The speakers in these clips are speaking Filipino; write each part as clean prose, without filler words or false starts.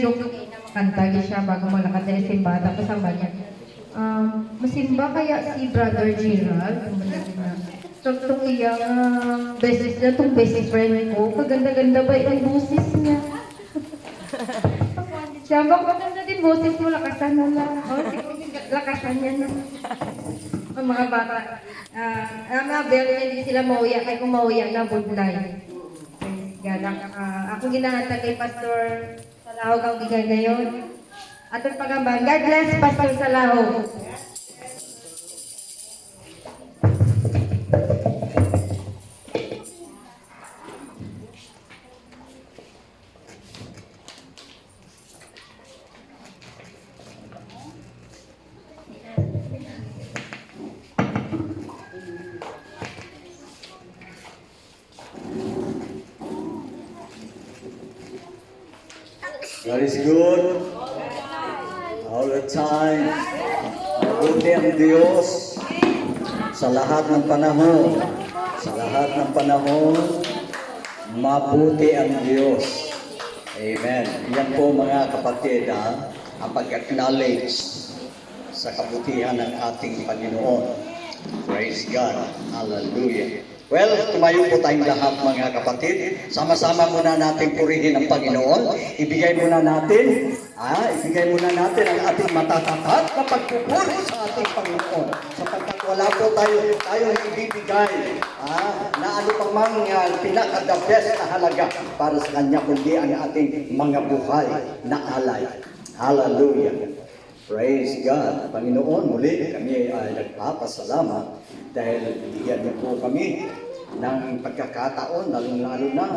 joke kanta siya bago malakad sa simba. Tapos ang niya, masimba kaya si Brother Gerald? So, itong iyang best friend ko, kaganda-ganda ba yung boses niya? Siya, baka maganda din boses mo, lakasan mo lang. Lakasan niya na. Ang mga bata. Mga bell, hindi sila mauya. Kaya kung mauya na, budlay. Ako ginahanta kay Pastor Salahog ang bigay ngayon. Atong pagambang, God bless Pastor Salahog. God is good all the time. Mabuti ang Diyos sa lahat ng panahon. Sa lahat ng panahon, mabuti ang Diyos. Amen. Yan po mga kapatid, ang pag-acknowledge sa kabutihan ng ating Panginoon. Praise God. Hallelujah. Well, tumayo po tayong lahat mga kapatid. Sama-sama muna natin purihin ang Panginoon. Ibigay muna natin ang ating matatapat na pagpupuri sa ating Panginoon. Sapagkat wala po tayo ibibigay na ano pa mang pinaka-the best na halaga para sa Kanya, kundi ang ating mga buhay na alay. Hallelujah. Praise God. Panginoon, muli kami ay nagpapasalamat dahil bigyan niyo po kami ng pagkakataon, lalo na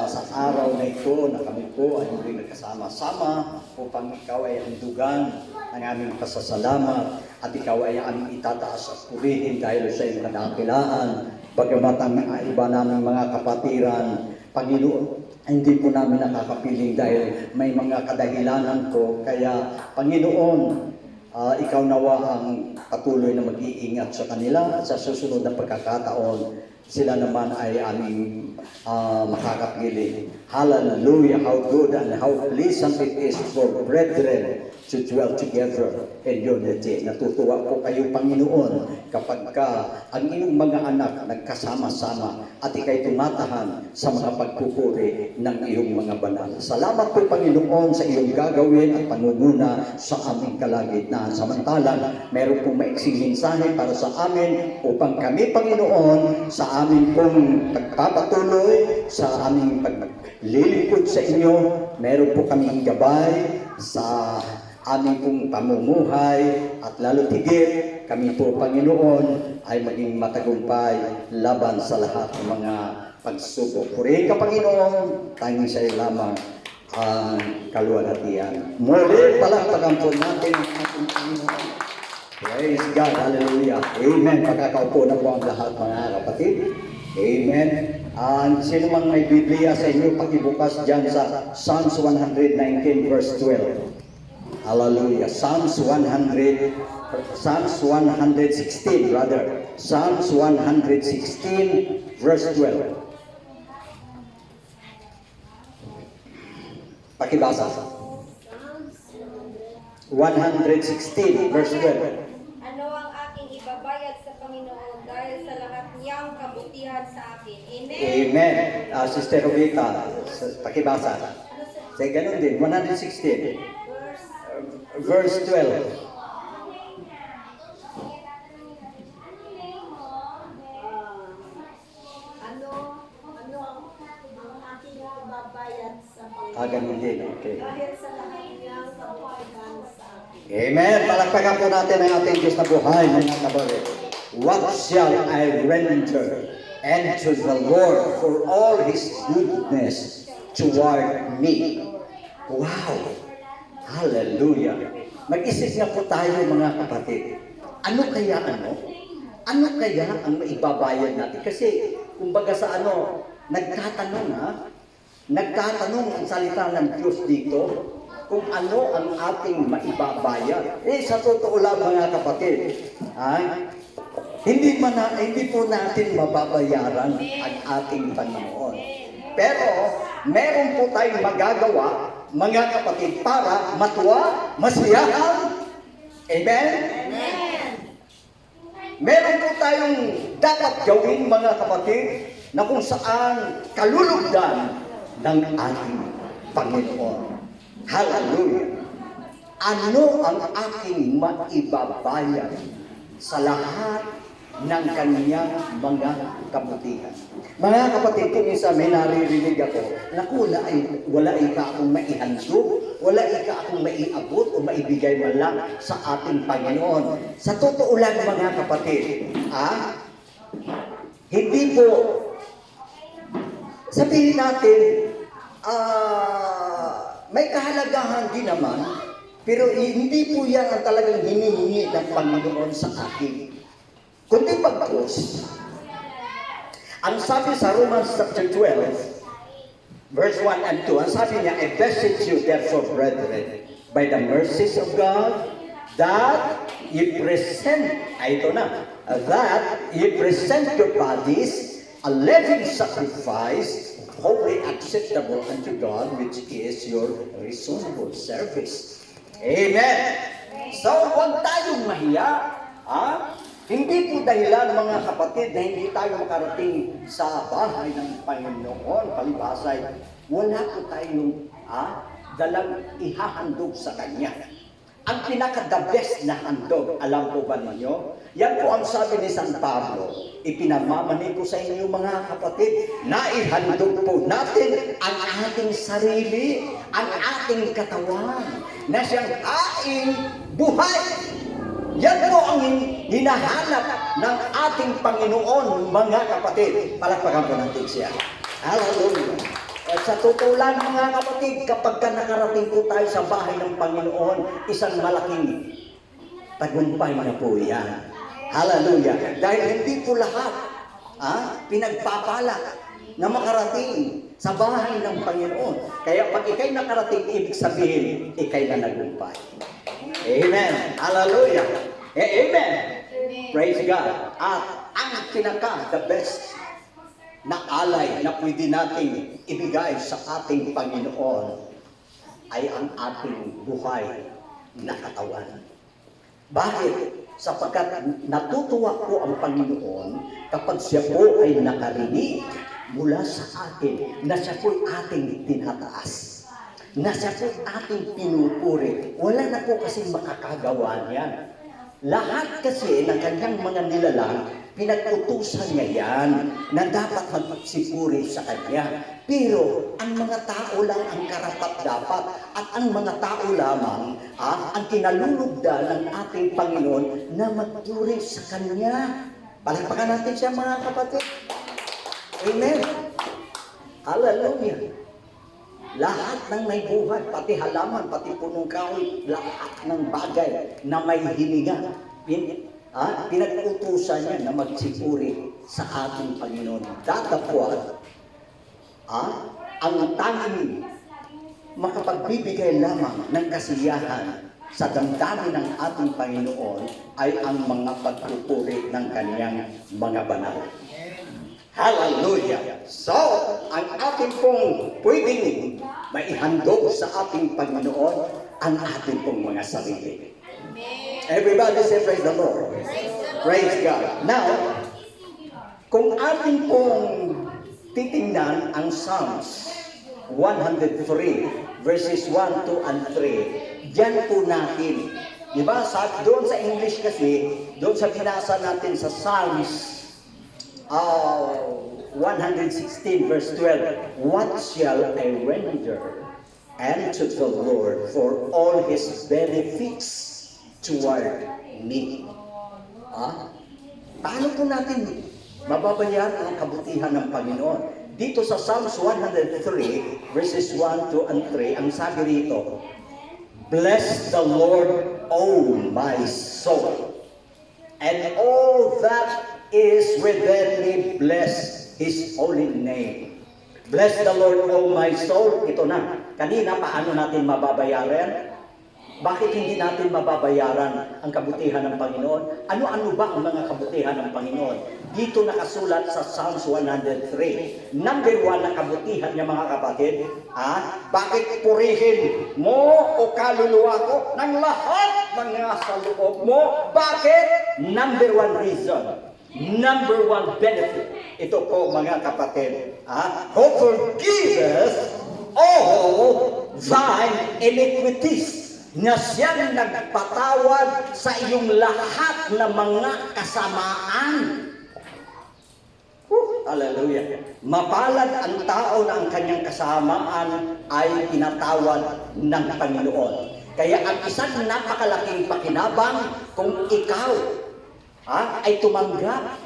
sa araw na ito na kami po ay muling nagkasama-sama upang ikaw ay handugan ng aming pasasalamat at ikaw ay aming itataas at purihin dahil sa iyong kadakilaan. Bagamat ang iba naming mga kapatiran, Panginoon, hindi po namin nakakapiling dahil may mga kadahilanan ko. Kaya, Panginoon, ikaw nawa ang patuloy na mag-iingat sa kanila at sa susunod na pagkakataon, sila naman ay aming makakapiling. Hallelujah! How good and how pleasant it is for brethren to dwell together in unity. Natutuwa po kayo, Panginoon, kapag ang inyong mga anak nagkasama-sama at ikay tumatahan sa mga pagpupuri ng iyong mga banal. Salamat po, Panginoon, sa iyong gagawin at pangunguna sa aming kalagitnaan. Samantalang, meron pong maiksing mensahe para sa amin upang kami, Panginoon, sa amin pong pagpapatuloy, sa aming paglilingkod sa inyo, meron po kaming gabay sa aming pong pamumuhay at lalo tigit kami po, Panginoon, ay maging matagumpay laban sa lahat ng mga pagsubok. Purihin ka, Panginoon, tanging sa iyo lamang ang kaluwalhatian. Muli, palakpakan po natin ang ating Panginoon. Praise God, hallelujah. Amen. Pagkakaupo na po ang lahat, mga kapatid. Amen. Sino mang may Biblia sa inyo, pakibukas dyan sa Psalms 119 verse 12. Hallelujah. Psalms 116 rather. Psalms 116 verse 12. Pakibasa. 116 verse 12. Ano ang aking ibabayad sa Panginoon dahil sa lahat niyang kabutihan sa akin? Amen. Amen. Sister Rubita, pakibasa. Say ganun din. 116. Verse 12. Ano ang aking ibabayad sa Panginoon? Ganun din. Okay. Dahil sa lahat niyang kabutihan sa akin. Amen. Palakpakan po natin ang ating Diyos na buhay, mga kabalit. What shall I render unto the Lord for all His goodness toward me? Wow! Hallelujah! Mag-isip nga po tayo, mga kapatid. Ano kaya Ano kaya ang maibabayad natin? Kasi, kumbaga sa nagtatanong ang salita ng Diyos dito, kung ano ang ating maibabayad. Sa totoo lang, mga kapatid, hindi po natin mababayaran ang ating Panginoon. Pero, meron po tayong magagawa mga kapatid, para matuwa, masiyahan. Amen? Meron po tayong dapat gawin, mga kapatid, na kung saan kalulugdan ng ating Panginoon. Hallelujah! Ano ang aking maibabayad sa lahat ng kanyang mga kabutihan? Mga kapatid, kung minsan may naririnig ako, naku, wala ka akong maihandog, wala ka akong maiabot o maibigay man lang sa ating Panginoon. Sa totoo lang, mga kapatid, hindi po, sabihin natin, may kahalagahan din naman, pero hindi po yan ang talagang hinihingi ng Panginoon sa akin. Kundi pagkos, ang sabi sa Romans chapter 12, verse 1 and 2, ang sabi niya, I beseech you therefore, brethren, by the mercies of God, that ye present, that ye present your bodies a living sacrifice, holy, acceptable unto God, which is your reasonable service. Amen. So, huwag tayong mahiya. Hindi po dahilan, mga kapatid, na hindi tayo makarating sa bahay ng Panginoon, palibasay, wala po tayong dalang ihahandog sa Kanya. Ang pinaka-the best na handog, alam po ba ninyo? Yan po ang sabi ni San Pablo, ipinamamanig ko sa inyo, mga kapatid, na ihandog po natin ang ating sarili, ang ating katawan, na siyang haing buhay. Yan po ang hinahanap ng ating Panginoon, mga kapatid. Palakpakan po natin siya. Hallelujah. At sa totoo lang, mga kapatid, kapag nakarating po tayo sa bahay ng Panginoon, isang malaking tagumpay na po yan. Hallelujah. Dahil hindi po lahat pinagpapala na makarating sa bahay ng Panginoon. Kaya pag ikay nakarating, ibig sabihin, ikay na nagumpay. Amen. Hallelujah. Amen. Praise God. At ang the best na alay na pwede nating ibigay sa ating Panginoon ay ang ating buhay na katawan. Bakit? Sapagkat natutuwa po ang Panginoon kapag siya po ay nakarinig mula sa atin na siya po ating tinataas, na siya po ating pinupuri. Wala na po kasi makakagawa niyan. Lahat kasi ng kanyang mga nilalang, pinag-utusan niya yan na dapat magsipuri sa kanya. Pero ang mga tao lang ang karapat-dapat at ang mga tao lamang ang kinalulugda ng ating Panginoon na magpuri sa kanya. Palakpakan natin siya, mga kapatid. Amen. Hallelujah. Lahat ng may buhay, pati halaman, pati punong kahoy, lahat ng bagay na may hininga, pinag-utusan niya na magsipuri sa ating Panginoon. Datapwat, ang tanging makapagbibigay lamang ng kasiyahan sa damdamin ng ating Panginoon ay ang mga pagpupuri ng kanyang mga banal. Hallelujah! So, ang ating pong pwedeng maihandog sa ating Panginoon, ang ating pong mga sarili. Everybody say, praise the Lord. Praise God. Now, kung ating pong titingnan ang Psalms 103, verses 1, 2, and 3, diyan po natin. Diba? Doon sa English kasi, doon sa binasa natin sa Psalms 116 verse 12, what shall I render unto the Lord for all His benefits toward me? Paano po natin mababayaran ang kabutihan ng Panginoon? Dito sa Psalms 103 verses 1, 2, and 3, ang sabi rito, bless the Lord, O my soul, and all that is within me, bless His holy name. Bless the Lord, O my soul. Ito na. Kanina, paano natin mababayaran? Bakit hindi natin mababayaran ang kabutihan ng Panginoon? Ano-ano ba ang mga kabutihan ng Panginoon? Dito nakasulat sa Psalms 103. Number 1 na kabutihan niya, mga kapatid. Bakit purihin mo o kaluluwa ko ng lahat ng nasa loob mo? Bakit? Number 1 reason. Number 1 benefit. Ito po, mga kapatid. Who forgiveth all thine iniquities, na siyang nagpatawad sa iyong lahat na mga kasamaan. Hallelujah. Mapalad ang tao na ang kanyang kasamaan ay tinatawad ng Panginoon. Kaya ang isang napakalaking pakinabang kung ikaw ay tumanggap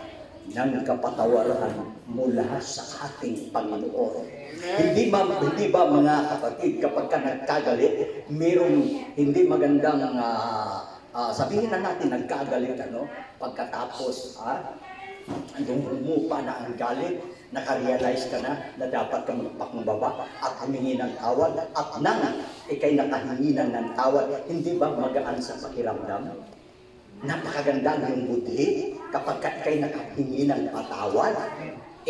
ng kapatawaran mula sa ating Panginoon. Hindi ba mga kapatid, kapag ka nagkagalit, mayroong hindi magandang sabihin na natin nagkagalit, pagkatapos andong humupa na ang galit, nakarealize ka na dapat ka magpakumbaba at humingi ng tawad, at nang ikay nakahingi ng tawad, hindi ba magaan sa pakiramdam? Napakaganda ng buti kapag ikay nakahingi ng patawad.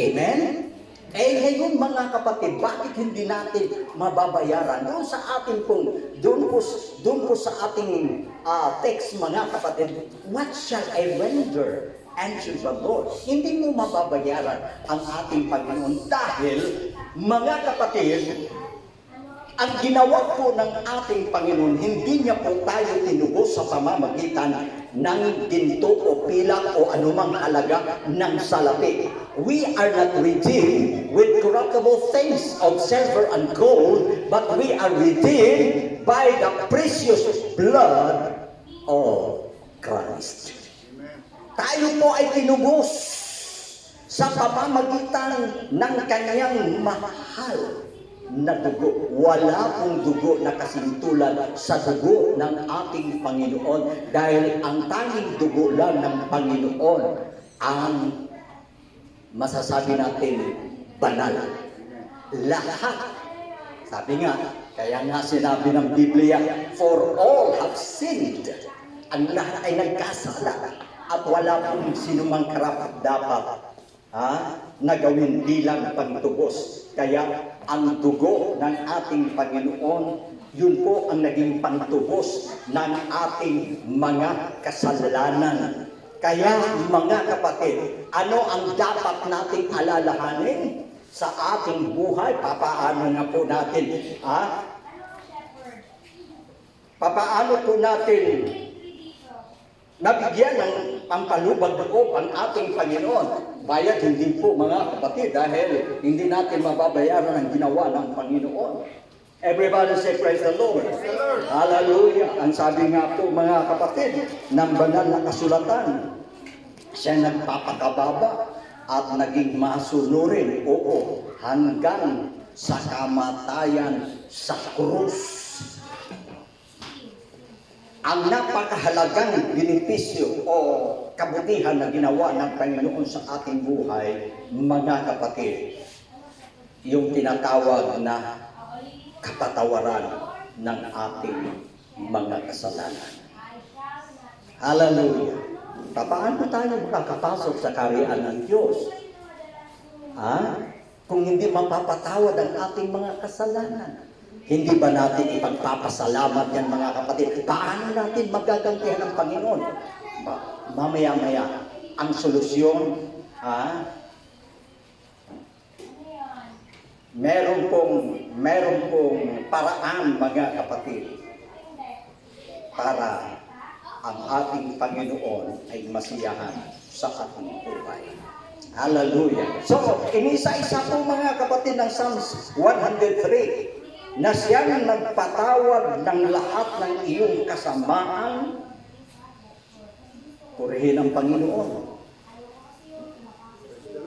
Amen? Ngayon, mga kapatid, bakit hindi natin mababayaran? Doon po sa ating text, mga kapatid, what shall I render unto the Lord? Hindi mo mababayaran ang ating Panginoon dahil, mga kapatid, ang ginawa po ng ating Panginoon, hindi niya po tayo tinubos sa pamamagitan ng ginto o pilak o anumang halaga ng salapi. We are not redeemed with corruptible things of silver and gold, but we are redeemed by the precious blood of Christ. Tayo po ay tinubos sa pamamagitan ng kanyang mahal na dugo. Wala pong dugo na kasintulan sa dugo ng ating Panginoon, dahil ang tanging dugo lang ng Panginoon ang masasabi natin banal. Lahat. Sabi nga, kaya nga sinabi ng Biblia, for all have sinned. Ang lahat ay nagkasala at wala pong sinumang karapat-dapat na gawin bilang pagtubos. Kaya ang dugo ng ating Panginoon, yun po ang naging pantubos ng ating mga kasalanan. Kaya, mga kapatid, ano ang dapat nating alalahanin sa ating buhay? Papaano na po natin, papaano po natin nabigyan ng pampalubag loob ang ating Panginoon? Bayad hindi po, mga kapatid, dahil hindi natin mababayaran ang ginawa ng Panginoon. Everybody say, praise the Lord. Hallelujah. Ang sabi nga po, mga kapatid, ng banal na kasulatan, siya nagpapakababa at naging masunurin, hanggang sa kamatayan sa krus. Ang napakahalagang benepisyo o kabutihan na ginawa ng Panginoon sa ating buhay, mga kapatid, yung tinatawag na kapatawaran ng ating mga kasalanan. Hallelujah! Paano tayo makakapasok sa kaharian ng Diyos? Kung hindi mapapatawad ang ating mga kasalanan. Hindi ba natin ipagpapasalamat yan, mga kapatid? Paano natin magagantihan ng Panginoon? Mamaya-maya, ang solusyon, meron pong paraan, mga kapatid, para ang ating Panginoon ay masiyahan sa ating buhay. Hallelujah! So, inisa-isa po, mga kapatid, ng Psalms 103, na siyang nagpatawad ng lahat ng iyong kasamaan. Purihin ang Panginoon.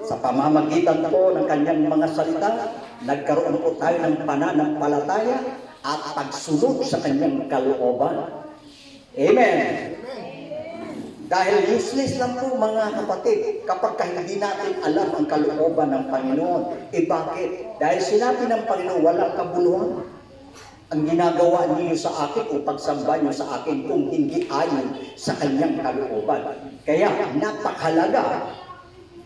Sa pamamagitan po ng kanyang mga salita, nagkaroon po tayo ng pananampalataya at pagsunod sa kanyang kalooban. Amen! Dahil useless lang po, mga kapatid, kapag hindi natin alam ang kalooban ng Panginoon. Bakit? Dahil sinabi ng Panginoon, walang kabuluhan. ang ginagawa niyo sa akin o pagsamba niyo sa akin kung hindi ayon sa kanyang kalooban. Kaya napakahalaga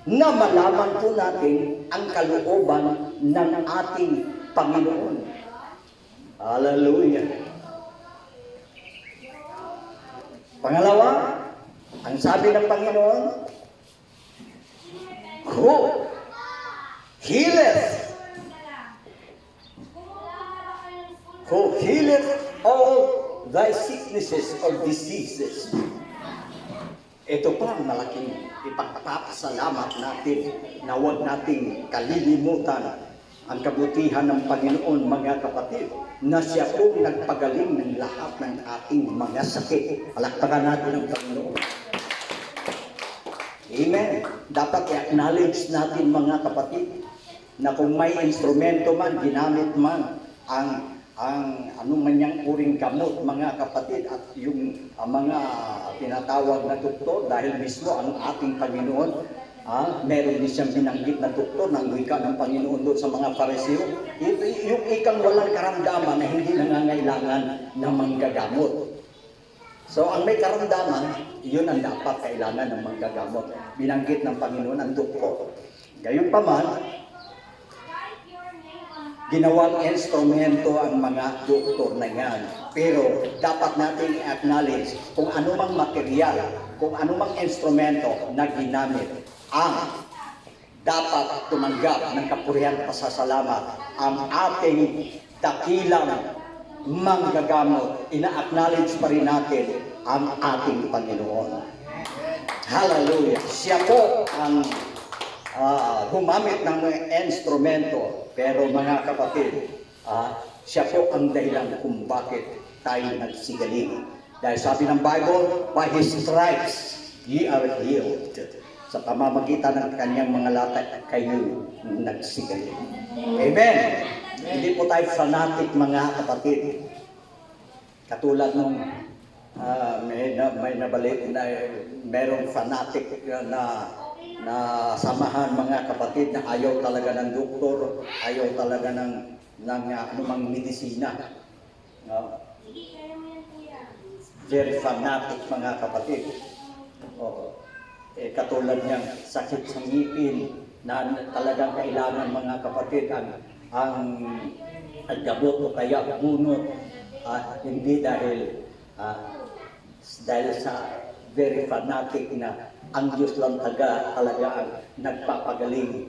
na malaman po natin ang kalooban ng ating Panginoon. Hallelujah! Pangalawa, ang sabi ng Panginoon, who healeth all thy sicknesses or diseases. Ito pa ang malaking ipagpapasalamat natin na huwag nating kalilimutan ang kabutihan ng Panginoon, mga kapatid, na siya po nagpagaling ng lahat ng ating mga sakit. Palakpakan natin ang Panginoon. Amen. Dapat i-acknowledge natin, mga kapatid, na kung may instrumento man, ginamit man ang ano man niyang uring gamot, mga kapatid, at yung mga tinatawag na doktor, dahil mismo ang ating Panginoon, meron din siyang binanggit na doktor ng wika ng Panginoon doon sa mga Pariseo. Yung ikang walang karamdaman na hindi nangangailangan ng manggagamot. So ang may karamdaman, yun ang dapat kailangan ng manggagamot. Binanggit ng Panginoon ang doktor. Gayunpaman, ginawang instrumento ang mga doktor na yan. Pero dapat natin i-acknowledge kung anumang material, kung anumang instrumento na ginamit, ang dapat tumanggap ng kapurihan at pasasalamat ang ating dakilang manggagamot. Ina-acknowledge pa rin natin ang ating Panginoon. Hallelujah! Siya po ang gumamit ng mga instrumento. Pero mga kapatid, siya po ang dahilan kung bakit tayo nagsigaling. Dahil sabi ng Bible, by His stripes, ye are healed. Sa pamamagitan ng kanyang mga latay, kayo nagsigaling. Amen! Hindi po tayo fanatic, mga kapatid. Katulad nung may nabalik na merong fanatic na samahan, mga kapatid, na ayaw talaga ng doktor, ayaw talaga ng anumang medisina. Very fanatic, mga kapatid. Katulad niyang sakit sa ngipin na talagang kailangan, mga kapatid, ang gamot o kaya bunot, hindi dahil sa very fanatic na ang Diyos lang talaga ang nagpapagaling.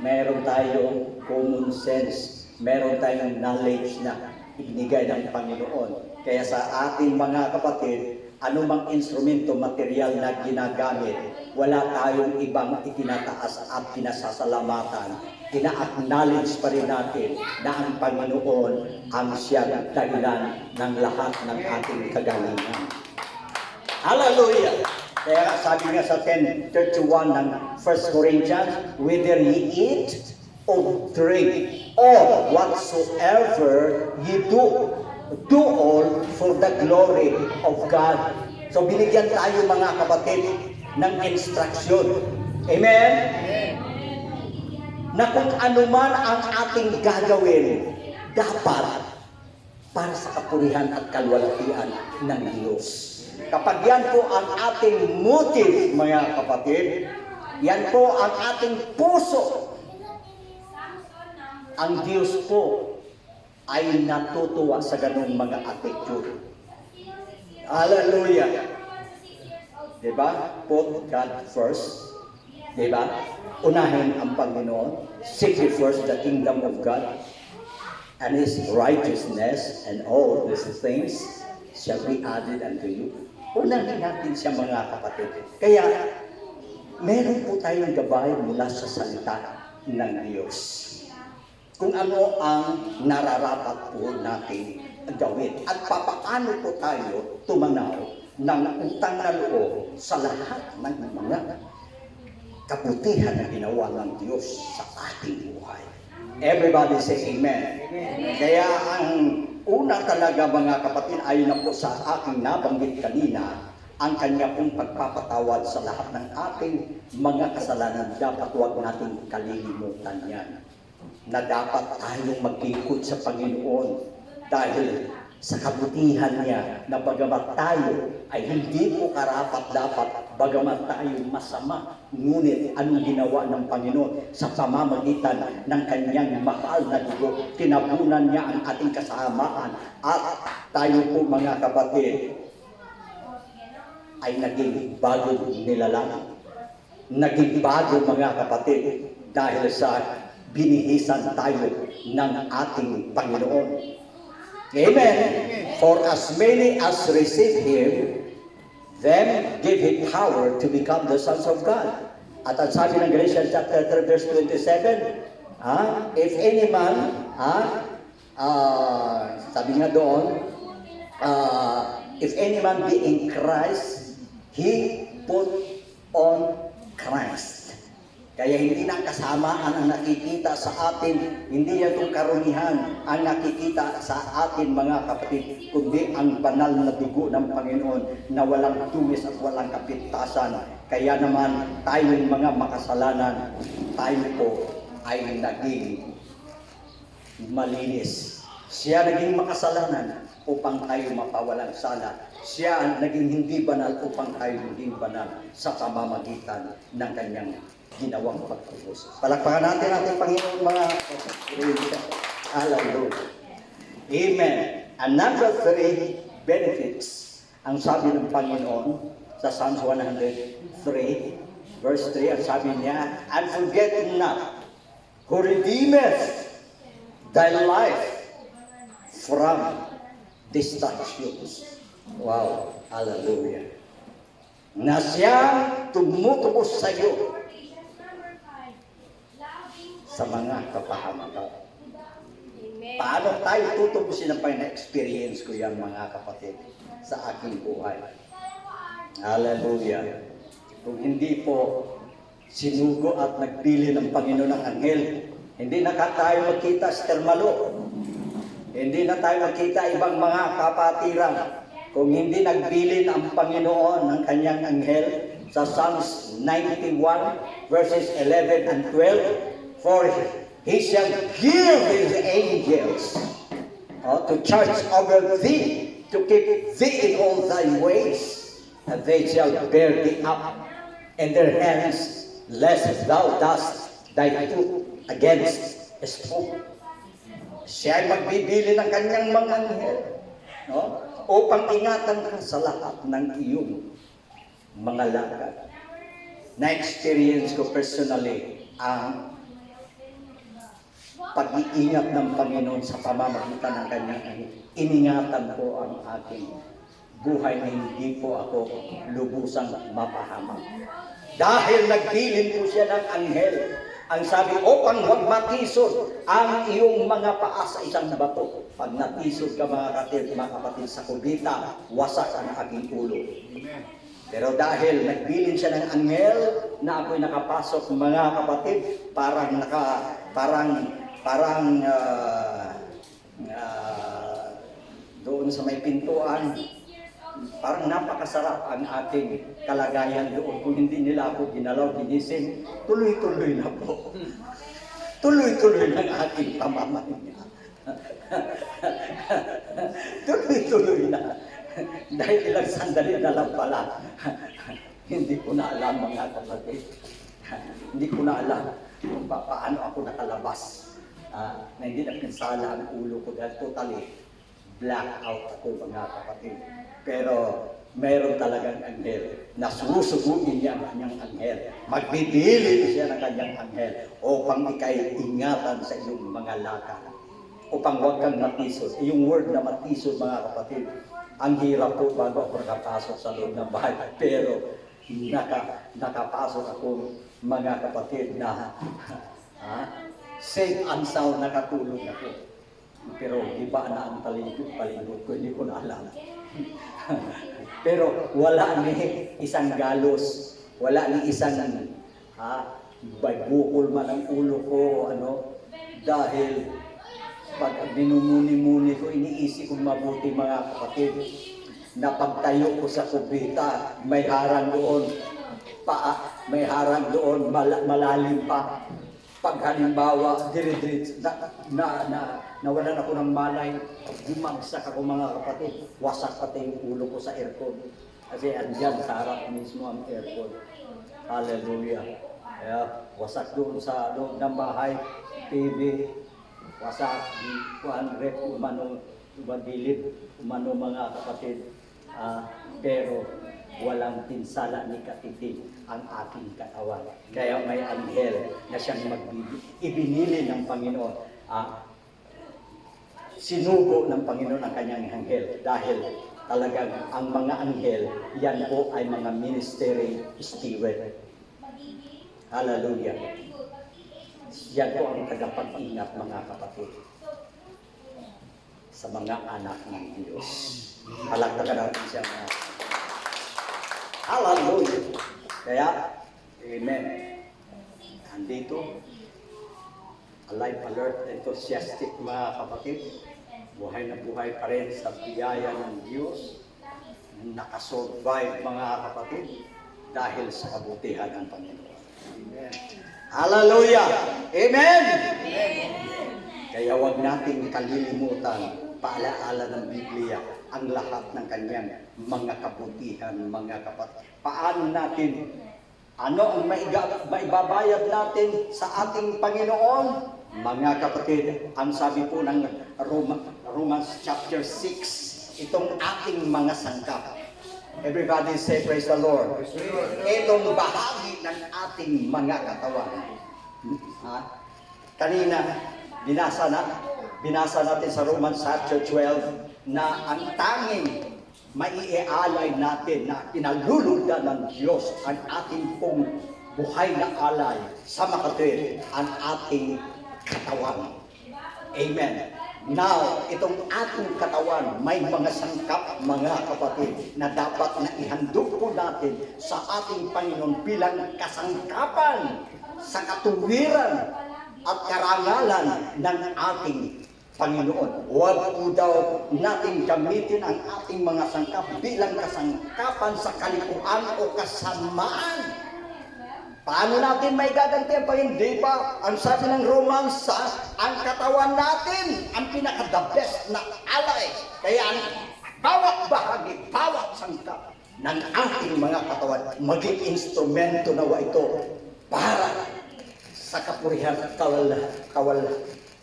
Meron tayong common sense, meron tayong knowledge na ibinigay ng Panginoon. Kaya sa ating mga kapatid, anumang instrumento, material na ginagamit, wala tayong ibang itinataas at pinasasalamatan. Ina-acknowledge pa rin natin na ang Panginoon ang siyang dahilan ng lahat ng ating kagalingan. Hallelujah! Kaya sabi nga sa 10:31 ng 1 Corinthians, whether ye eat or drink, or whatsoever ye do, do all for the glory of God. So binigyan tayo, mga kapatid, ng instruction. Amen? Na kung ano man ang ating gagawin, dapat para sa kapurihan at kalwalhatian ng Diyos. Kapag yan po ang ating motive, mga kapatid, yan po ang ating puso, ang Diyos po ay natutuwa sa ganung mga attitude. Hallelujah! Diba? Put God first. Diba? Unahin ang Panginoon. Seek ye first the kingdom of God and His righteousness, and all these things shall be added unto you. Unahin natin siya, mga kapatid. Kaya, meron po tayong gabay mula sa salita ng Diyos. Kung ano ang nararapat po natin gawin. At papaano po tayo tumanaw ng utang na loob sa lahat ng mga kabutihan na ginawa ng Diyos sa ating buhay. Everybody say amen. Kaya ang una talaga, mga kapatid, ay na po sa aking nabanggit kanina, ang kanya pong pagpapatawad sa lahat ng ating mga kasalanan. Dapat huwag natin kalilimutan yan. na dapat tayong maglingkod sa Panginoon dahil sa kabutihan niya na bagamat tayo ay hindi po karapat-dapat, bagamat tayo masama, ngunit anong ginawa ng Panginoon sa pamamagitan ng kanyang mahal na dugo? Tinabunan niya ang ating kasamaan at tayo po mga kapatid ay naging bagong nilalang. Naging bago mga kapatid dahil sa binihisan tayo ng ating Panginoon. Amen. For as many as receive Him, them give Him power to become the sons of God. At ang sabi ng Galatians chapter 3 verse 27, if any man, sabi nga doon, if any man be in Christ, he put on Christ. Kaya hindi na kasamaan ang nakikita sa atin, hindi yan itong karunihan ang nakikita sa atin mga kapatid, kundi ang banal na dugo ng Panginoon na walang tumis at walang kapintasan. Kaya naman tayong mga makasalanan, tayo po ay naging malinis. Siya naging makasalanan upang tayo mapawalang sala. Siya ang naging hindi banal upang tayo maging banal sa pamamagitan ng kanyang ginawang pagtubos. Palakpakan natin ating Panginoon mga kapatid. Hallelujah. Amen. And number 3, benefits. Ang sabi ng Panginoon sa Psalms 103, verse 3, ang sabi niya, and forget not who redeemeth thy life from destructions. Wow. Hallelujah. Na siyang tumutubos sa iyo sa mga kapahamakan. Paano tayo tutubusin ang na-experience ko yan mga kapatid sa aking buhay? Hallelujah. Kung hindi po sinugo at nagbili ng Panginoon ng anghel, hindi na tayo magkita sa termalo. Hindi na tayo magkita ibang mga kapatiran. Kung hindi nagbilin ang Panginoon ng kanyang anghel sa Psalms 91 verses 11 and 12, for He shall give His angels to charge over thee, to keep thee in all thy ways, and they shall bear thee up in their hands, lest thou dust thy foot against a stone. Siya ay magbibili ng kanyang mga anghel, upang ingatan ka sa lahat ng iyong mga lakad. Na-experience ko personally ang pag-iingat ng Panginoon sa pamamagitan ng kanyang anghel. Iningatan ko ang aking buhay na hindi po ako lubusang mapahamak. Dahil nagbilin po siya ng anghel. Ang sabi, upang huwag matisod ang iyong mga paa sa isang bato. Pag natisod ka mga kapatid sa kubita, wasak ang aking ulo. Pero dahil nagbilin siya ng anghel na ako'y nakapasok mga kapatid, doon sa may pintuan, parang napakasarap ang ating kalagayan doon. Kung hindi nila ako ginalaw, ginising, tuloy-tuloy na po. Tuloy-tuloy ng ating pamamahinga. Tuloy-tuloy na. Dahil ilang sandali na lang pala. Hindi ko na alam mga kapatid. Hindi ko na alam kung paano ako nakalabas. Na hindi napinsala ang ulo ko dahil totally black out ako mga kapatid. Pero mayroon talagang anghel na susuguin niya ang kanyang anghel. Magbibili siya ng kanyang anghel upang ikay ingatan sa iyong mga lakad. Upang huwag kang matisod. Yung word na matisod mga kapatid, ang hirap po bago ako nakapasok sa loob ng bahay. Pero nakapasok ako mga kapatid na safe and sound, nakatulog ako. Pero iba na ang palibot ko, hindi ko na alam. Pero wala ni isang galos, wala ni isang bukol man ang ulo ko, dahil pag binumuni-muni ko, iniisip kong mabuti mga kapatid, na pagtayo ko sa kubita, may harang doon, may harang doon, malalim pa. pag halimbawa, dire-diretso, nawalan ako ng malay, bumagsak ako mga kapatid, wasak pati yung ulo ko sa aircon. Kasi andyan sa harap mismo ang aircon. Hallelujah. Kaya wasak doon sa loob ng bahay, TV, wasak, rep, umano, dilid, umano mga kapatid. Pero walang pinsala ni katitig ang ating katawan. Kaya may anghel na siyang ibinili ng Panginoon. Sinugo ng Panginoon ang kanyang anghel dahil talagang ang mga anghel, yan po ay mga ministry spirit. Hallelujah. Yan po ang tagapag-ingat mga kapatid sa mga anak ng Diyos. Palakpakan natin siya mga hallelujah. Kaya, amen. Andito, alive, alert, enthusiastic mga kapatid. Buhay na buhay pa rin sa biyaya ng Diyos. Nakasurvive mga kapatid dahil sa kabutihan ng Panginoon. Amen. Hallelujah. Amen. Kaya huwag nating kalilimutan, paalaala ng Biblia, ang lahat ng kanyang mga kabutihan, mga kapatid. Paano natin, ano ang maibabayad natin sa ating Panginoon? Mga kapatid, ang sabi po ng Romans chapter 6, itong ating mga sangkap. Everybody say praise the Lord. Itong bahagi ng ating mga katawan. Kanina, binasa natin sa Romans chapter 12, na ang tanging maiialay natin na pinalulugdan ng Diyos ang ating pong buhay na alay sa makatwid ang ating katawan. Amen. Now, itong ating katawan may mga sangkap mga kapatid na dapat na ihandog po natin sa ating Panginoon bilang kasangkapan sa katuwiran at karangalan ng ating Panginoon. Huwag po daw natin gamitin ang ating mga sangkap bilang kasangkapan sa kalikuan o kasamaan. Paano natin may gagantihan pa? Hindi pa. Ang sabi ng Romans, ang katawan natin ang pinaka-the best na alay. Kaya ang bawat bahagi, bawat sangkap ng ating mga katawan, maging instrumento nawa ito para sa kapurihan at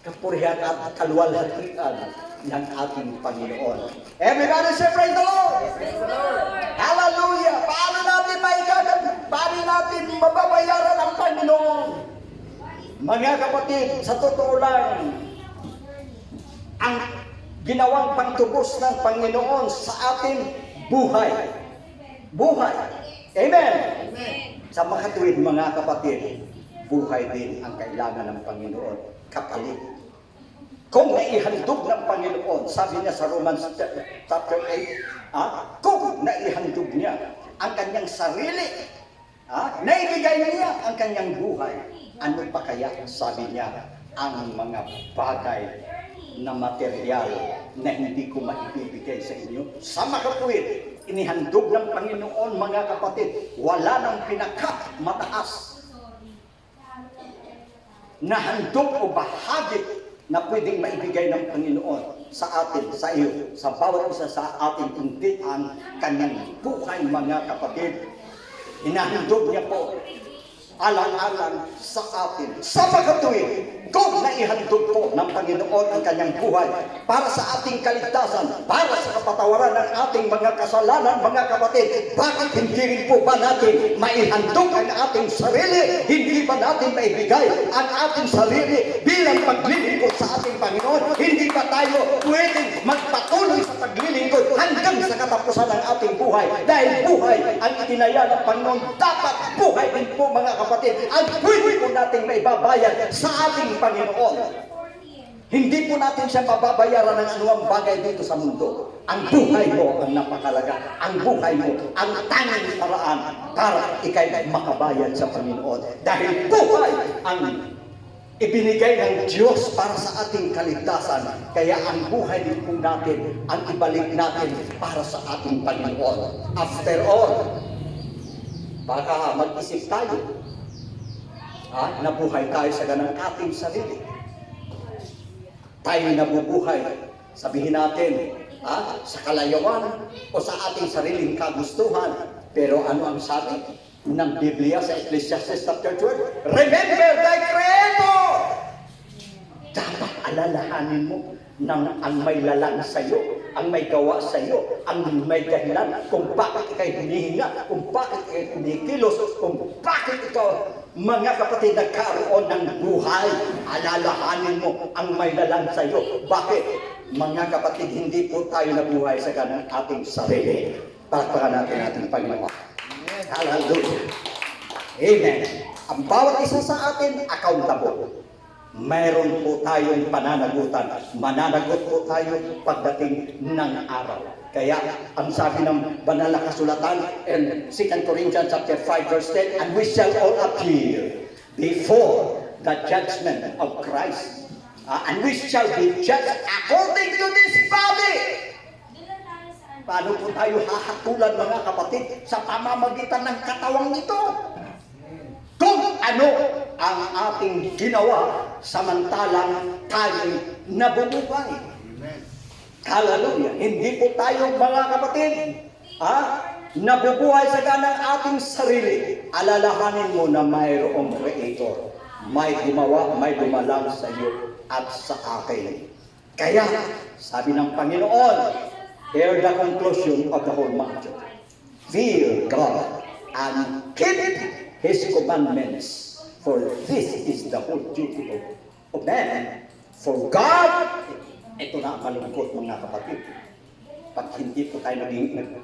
kapurihan at kaluwalhatian ng ating Panginoon. Everybody say praise the Lord! Praise the Lord! Hallelujah! Paano natin paano natin mababayaran ang Panginoon? Mga kapatid, sa totoo lang, ang ginawang pagtubos ng Panginoon sa ating buhay. Buhay. Amen! Sa makatuwid mga kapatid, buhay din ang kailangan ng Panginoon. Kapalit. Kung naihandog ng Panginoon, sabi niya sa Romans chapter 8, kung naihandog niya ang kanyang sarili, naibigay niya ang kanyang buhay, ano pa kaya, sabi niya, ang mga bagay na material na hindi ko maibibigay sa inyo? Sa makatuwid, inihandog ng Panginoon mga kapatid, wala nang pinakamataas na handog o bahagi na pwedeng maibigay ng Panginoon sa atin, sa iyo, sa bawat isa sa atin, kundi ang kanyang buhay mga kapatid. Inahandog niya po alang-alang sa atin. Sa makatuwid, kung naihandog po ng Panginoon ang kanyang buhay para sa ating kaligtasan, para sa kapatawaran ng ating mga kasalanan, mga kapatid, bakit hindi rin po ba natin maihandog ang ating sarili? Hindi ba natin maibigay ang ating sarili bilang paglilingkod sa ating Panginoon? Hindi ba tayo pwedeng magpatuloy sa paglilingkod hanggang sa katapusan ng ating buhay? Dahil buhay ang itinaya ng Panginoon, dapat buhay din po mga kapatid ang pwede po natin maibabayad sa ating Panginoon. Hindi po natin siya mababayaran ng anumang bagay dito sa mundo. Ang buhay mo ang napakalaga. Ang buhay mo ang tanging paraan para ikay makabayad sa Panginoon. Dahil buhay ang ibinigay ng Diyos para sa ating kaligtasan. Kaya ang buhay din po natin ang ibalik natin para sa ating Panginoon. After all, baka mag-isip tayo, nabuhay tayo sa ganang ating sarili. Tayo nabubuhay, sabihin natin, sa kalayawan o sa ating sariling kagustuhan. Pero ano ang sabi ng Biblia sa Ecclesiastes chapter 12? Remember thy Creator! Dapat alalahanin mo ng ang may lalang sa iyo, ang may gawa sa iyo, ang may dahilan kung bakit ikay hinihinga, kung bakit ikay kumikilos, kung bakit ikaw, mga kapatid, nagkaroon ng buhay. Alalahanin mo ang may lalang sa iyo. Bakit? Mga kapatid, hindi po tayo nabuhay sa ganang ating sarili. Palakpakan natin ating Panginoon. Hallelujah. Amen. Ang bawat isa sa atin, accountable. Mayroon po tayong pananagutan. Mananagot po tayo pagdating ng araw. Kaya, ang sabi ng banal na kasulatan in 2 Corinthians chapter 5 verse 10, and we shall all appear before the judgment of Christ. And we shall be judged according to this body. Paano po tayo hahatulan, mga kapatid, sa pamamagitan ng katawang ito? Kung ano ang ating ginawa samantalang tayo nabubuhay. Hallelujah. Hindi po tayo, mga kapatid, nabubuhay sa ganang ating sarili. Alalahanin mo na mayroong Creator. May gumawa, may dumalang sa iyo at sa akin. Kaya, sabi ng Panginoon, hear the conclusion of the whole matter. Fear God and keep His commandments, for this is the whole duty of man. For God, ito na ang malungkot, mga kapatid. Pag hindi po tayo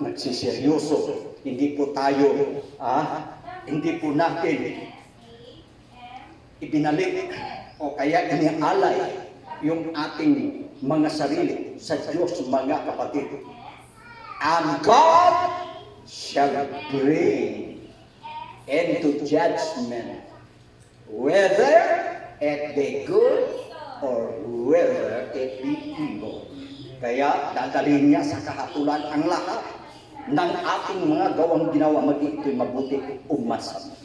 nagsiseryoso, hindi po tayo, hindi po natin ibinalik o kaya inialay yung ating mga sarili sa Diyos, mga kapatid. And God shall bring into judgment whether it be good or whether it be evil. Kaya dadalhin niya sa kahatulan ang lahat ng ating mga gawang ginawa, maging ito'y mabuti o masama.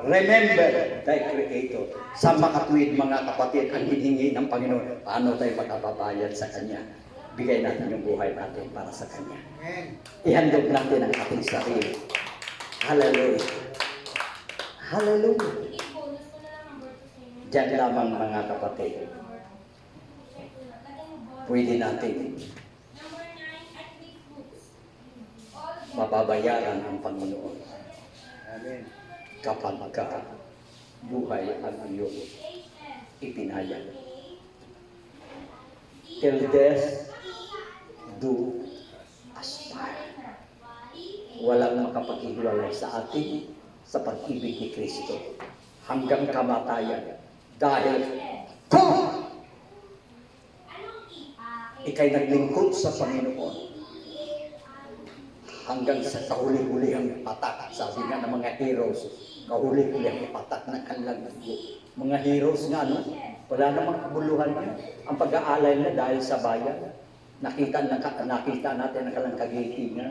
Remember thy Creator. Sa makatuwid, mga kapatid, ang hiningi ng Panginoon, paano tayo makababayad sa Kanya? Bigay natin yung buhay natin para sa Kanya. Ihandog natin ang ating sarili. Hallelujah. Hallelujah. Diyan lamang, mga kapatid, pwede natin mababayaran ang Panginoon. Amen. Kapag buhay ang iyong ipinahayag. Till death do aspire. Walang makapaghiwalay sa atin sa pag-ibig ni Kristo hanggang kamatayan. Dahil kung ikay naglingkod sa Panginoon hanggang sa kahuli-hulihang patak, sabi nga ng mga heroes, kahuli-hulihang patak ng kanilang dugo. Mga heroes nga, wala namang kabuluhan niya. Ang pag-aalay na dahil sa bayan, nakita natin ang kanilang kagitingan.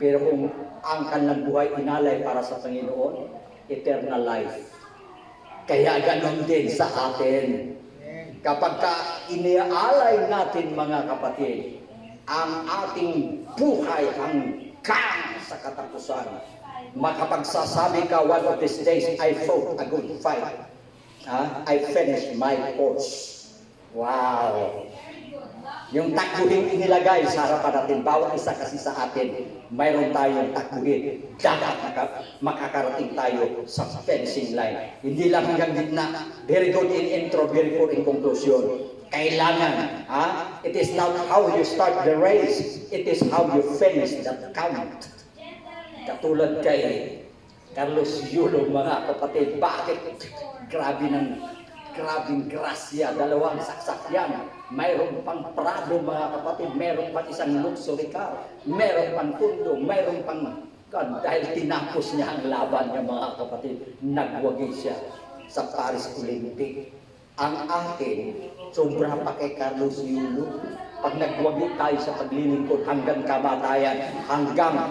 Pero kung ang kanilang buhay inalay para sa Panginoon, eternal life. Kaya ganon din sa atin. Kapag iniaalay natin, mga kapatid, ang ating buhay hanggang sa katapusan, makapagsasabi ka, one of these days, I fought a good fight. I finished my course. Wow! Yung takbuhin inilagay sa harapan natin, bawat isa kasi sa atin, mayroon tayong takbuhin. Dapat makakarating tayo sa finishing line. Hindi lang hanggang gitna. Very good in intro, very good in conclusion. Kailangan, it is not how you start the race, it is how you finish that count. Katulad kay Carlos Yulo, mga kapatid, bakit grabing grasya, dalawang saksakyan, mayroon pang Prado, mga kapatid, mayroon pang isang luxury car, mayroon pang kundo, mayroon pang dahil tinapos niya ang laban niya, mga kapatid, nagwagi siya sa Paris Olympic. Ang akin, sobra pa kay Carlos Yulo. Pag nagwagi tayo sa paglilingkod hanggang kamatayan, hanggang,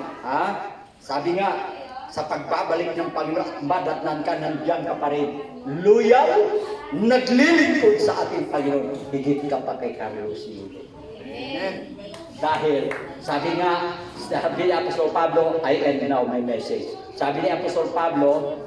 sabi nga, sa pagbabalik ng Panginoon, madatnan ka, nandiyan ka pa rin. Loyal, naglilingkod sa ating Panginoon. Higit ka pa kay Carlos Yulo. Amen. Dahil, sabi ni Apostol Pablo, I end now my message. Sabi ni Apostol Pablo,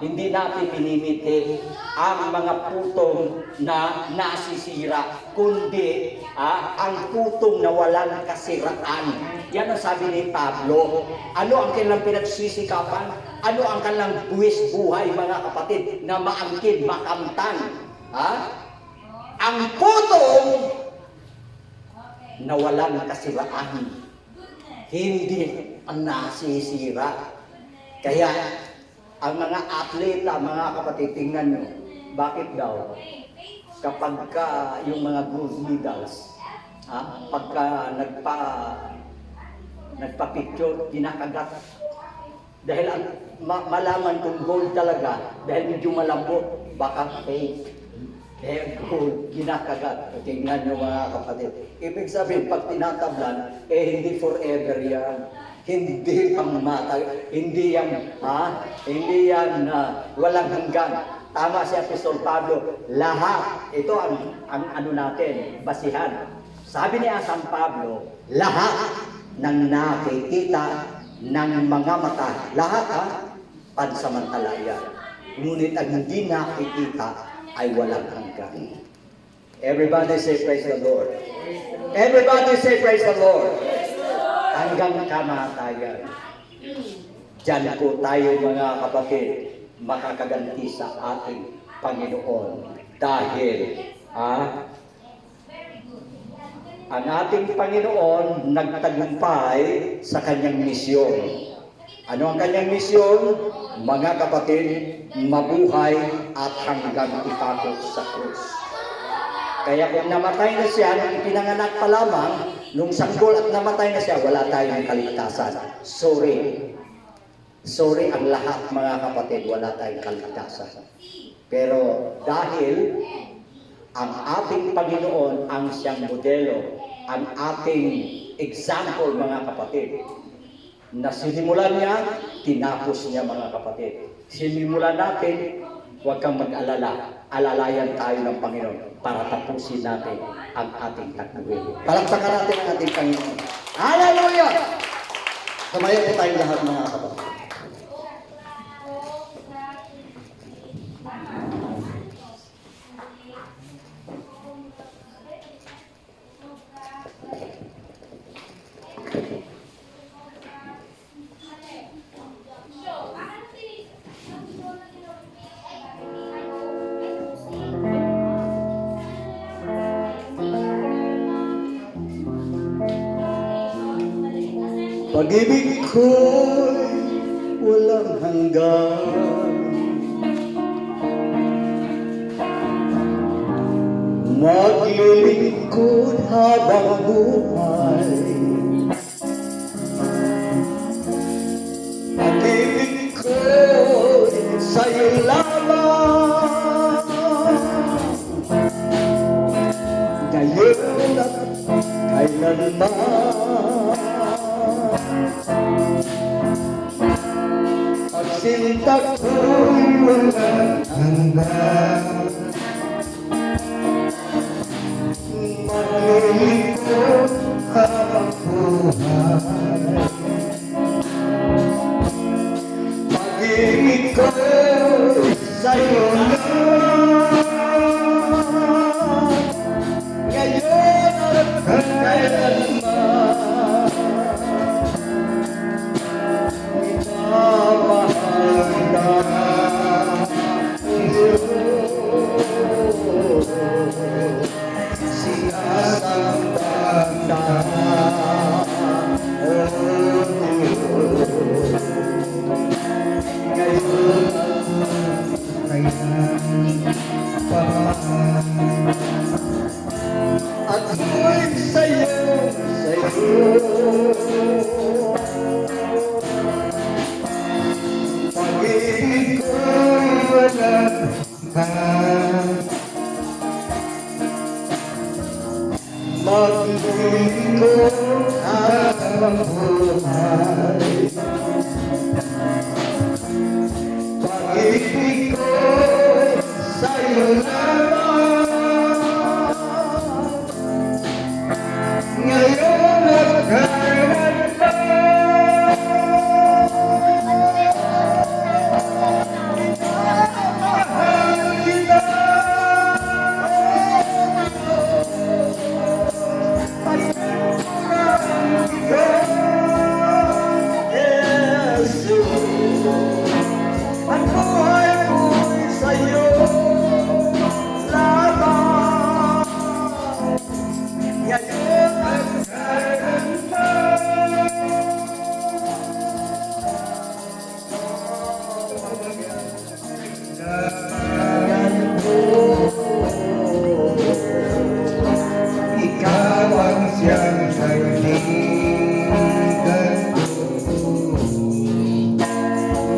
hindi natin minimiti ang mga putong na nasisira, kundi ang putong na walang kasiraan. Yan ang sabi ni Pablo. Ano ang kanilang pinagsisikapan? Ano ang kanilang buwis buhay, mga kapatid, na maangkin, makamtan? Ang putong na walang kasiraan, hindi ang nasisira. Kaya, ang mga atleta, mga kapatid, tingnan nyo, bakit daw? Kapag yung mga gold medals, pagka nagpa-picture, kinakagat. Dahil malaman kung gold talaga, dahil medyo malambot, baka fake. Gold, kinakagat. Tingnan nyo, mga kapatid. Ibig sabihin, pag tinatablan, hindi forever yan. Hindi pangmatay, hindi yan walang hanggan. Tama si Apostol Pablo, lahat, ito ang ano natin, basihan. Sabi ni San Pablo, lahat ng nakikita ng mga mata, lahat pansamantala yan. Ngunit ang hindi nakikita ay walang hanggan. Everybody say praise the Lord. Everybody say praise the Lord. Hanggang kamatayan. Diyan po tayo, mga kapatid, makakaganti sa ating Panginoon. Dahil ang ating Panginoon nagtagumpay sa kanyang misyon. Ano ang kanyang misyon? Mga kapatid, mabuhay at hanggang ipakot sa krus. Kaya kung namatay na siya, nung pinanganak pa lamang, nung sanggol at namatay na siya, wala tayong kaligtasan. Sorry. Sorry ang lahat, mga kapatid, wala tayong kaligtasan. Pero dahil ang ating Panginoon ang siyang modelo, ang ating example, mga kapatid, na sinimulan niya, tinapos niya, mga kapatid. Sinimulan natin, huwag kang mag-alala. Alalayan tayo ng Panginoon para tapusin natin ang ating takbuhin. Palakpakan natin ang ating Panginoon. Hallelujah! Tumayo po tayong lahat, mga kapatid. Pag-ibig ko'y walang hanggan, maglilingkod habang buhay. Pag-ibig ko'y sa'yo lamang, ngayon at kailanman. Pagsinta ko'y walang hanggan, maglilingkod habang buhay. Pag-ibig ko'y sa'yo lang, ngayon at kailanman. At ako'y sa'yo, pag-ibig ko'y walang hanggan, maglilingkod habang buhay. Ang buhay ko'y sa'yo lamang. Ngayon at Ikaw ang siyang kaibigan ko.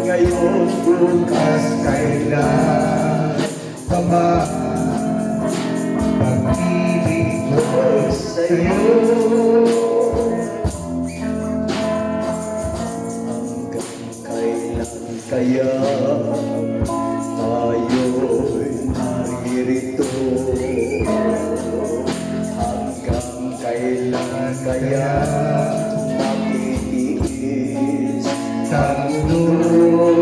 ngayon Bukas kailan pa ba pag-ibig ko sa'yo? kailan kaya tayo'y naririto? Hanggang kailan kaya makitiis Sa mundo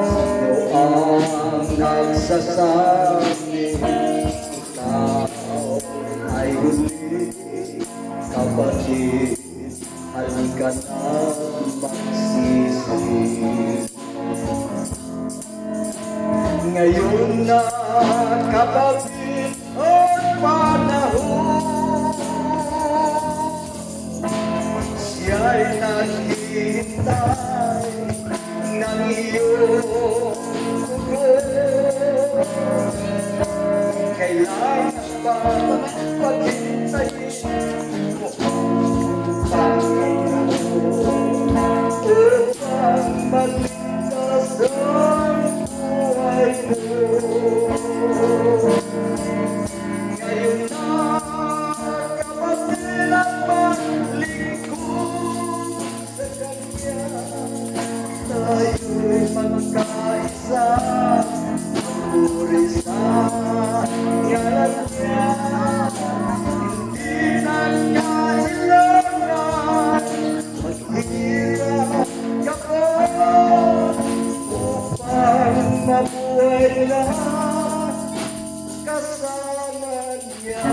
Sino ang nagsasabi ikaw ay huli? Kapatid, halika na magsisi. Ngayon na kapatid ang panahon, siya'y naghihintay ng iyong pugon. Kailangan ba paghintayin mo ang Panginoon upang maligtas ang buhay mo? Ngayon na kapatid ang maglingkod sa Kanya, tayo'y magkaisa, puri sa ngalan niya. Hindi na kailangan maghirap ako upang mabuhay na kasama niya.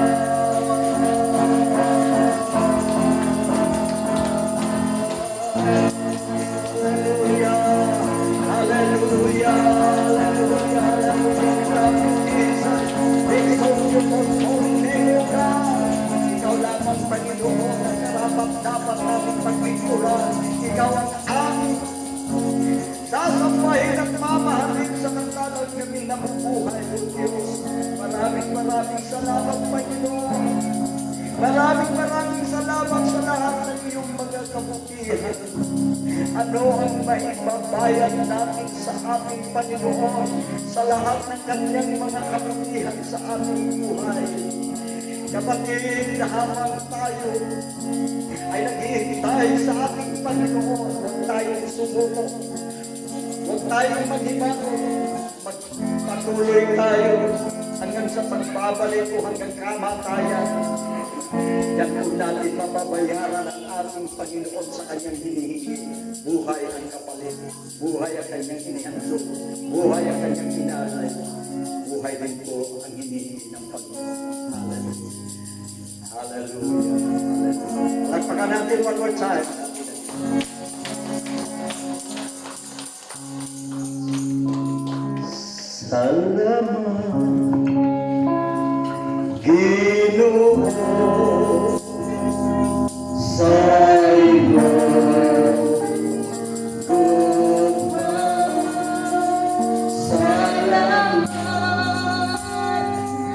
Hallelujah, hallelujah, hallelujah, hallelujah, Jesus. Exalt your most holy name, O God. Ikaw lamang, Panginoon, ang karapat-dapat naming pagpikuran. Ikaw ang aming sasampahin at mamahalin sa kantalang kami nabubuhay, O Diyos. Maraming salamat, Panginoon. Maraming salamat sa lahat ng iyong mga kabutihan. Ano ang maibabayad natin sa ating Panginoon sa lahat ng kanyang mga kabutihan sa ating buhay? Kapatid, habang tayo ay naghihintay sa ating Panginoon, huwag tayong sumuko, huwag tayong maghibago, magpatuloy tayo hanggang sa pagbabalik o hanggang kamatayan. Yan po natin mababayaran ang ating Panginoon sa kanyang hinihingi. Buhay ang kapalit, buhay ang kanyang inihandog, buhay ang kanyang inalay, buhay din po ang hinihingi ng Panginoon. Hallelujah. Hallelujah. Hallelujah. Lagpakan natin one more time. Salamat, Ginoo, sa iyong goodbye. Salamat,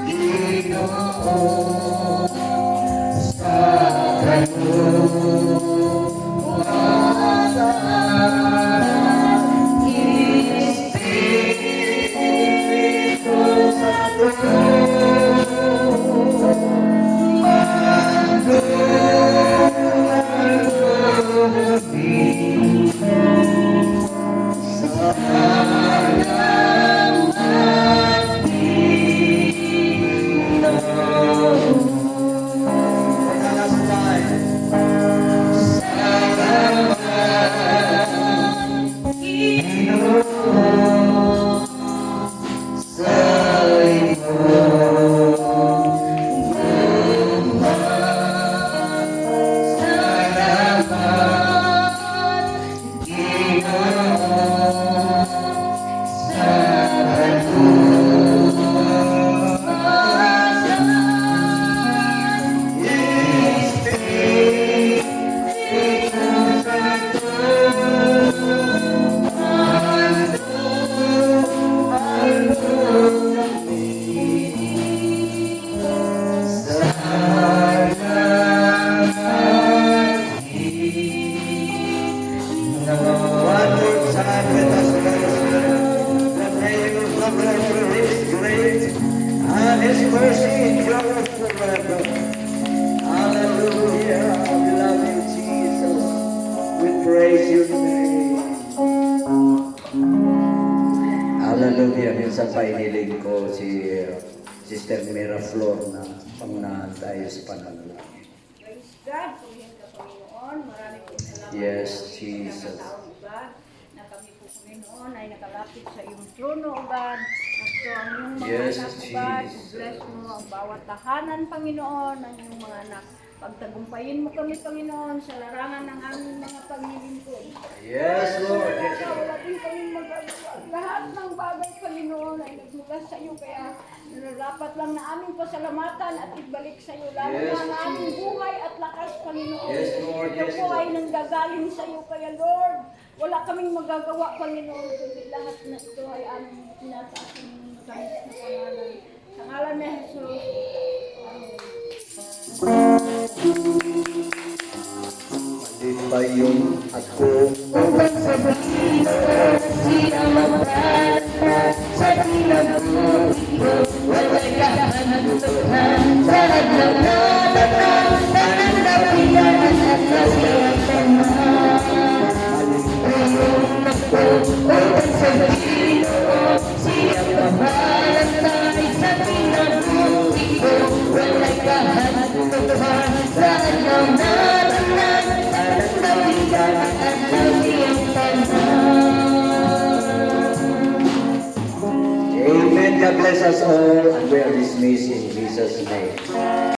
Ginoo, sa iyong Espiritu Santo, floor na pangunahan tayo sa panalangin. Praise God, purihin ka Panginoon. Marami po salamat Yes, po sa Jesus. taon, O God, na kami po Panginoon ay nakalapit sa iyong trono, O God. Gusto ang iyong mga Yes, anak, O God. Jesus. Bless mo ang bawat tahanan, Panginoon, ang iyong mga anak. Pagtagumpayin mo kami, Panginoon, sa larangan ng aming mga paglilingkod. Yes, Lord. Yes, Kaya Lord. wala din kami magagawa. Lahat ng bagay, Panginoon, ay nagmula sa iyo. Kaya nararapat lang na aming pasalamatan at ibalik sa iyo. Lalo Yes, na ang aming Jesus. buhay at lakas, Panginoon. Yes, Lord. Ito Yes, po Lord. ay nanggagaling sa iyo. Kaya, Lord, wala kaming magagawa, Panginoon, kundi lahat na ito ay aming tinataas ng matamis na pangalan. Sa ngalan ni Jesus. Amen. Malibayon ako. Upang sabihin siya mabata sa tinabuhi ko, wala'y kahantuhan sa hadlang natatang ng kapilan at kasiyatan na. Ngayon ako, upang sabihin siya mabata sa tinabuhi ko, wala'y kahantuhan sa hadlang natatang ng kapilan at kasiyatan na. Amen. God bless us all. And we are dismissed in Jesus' name.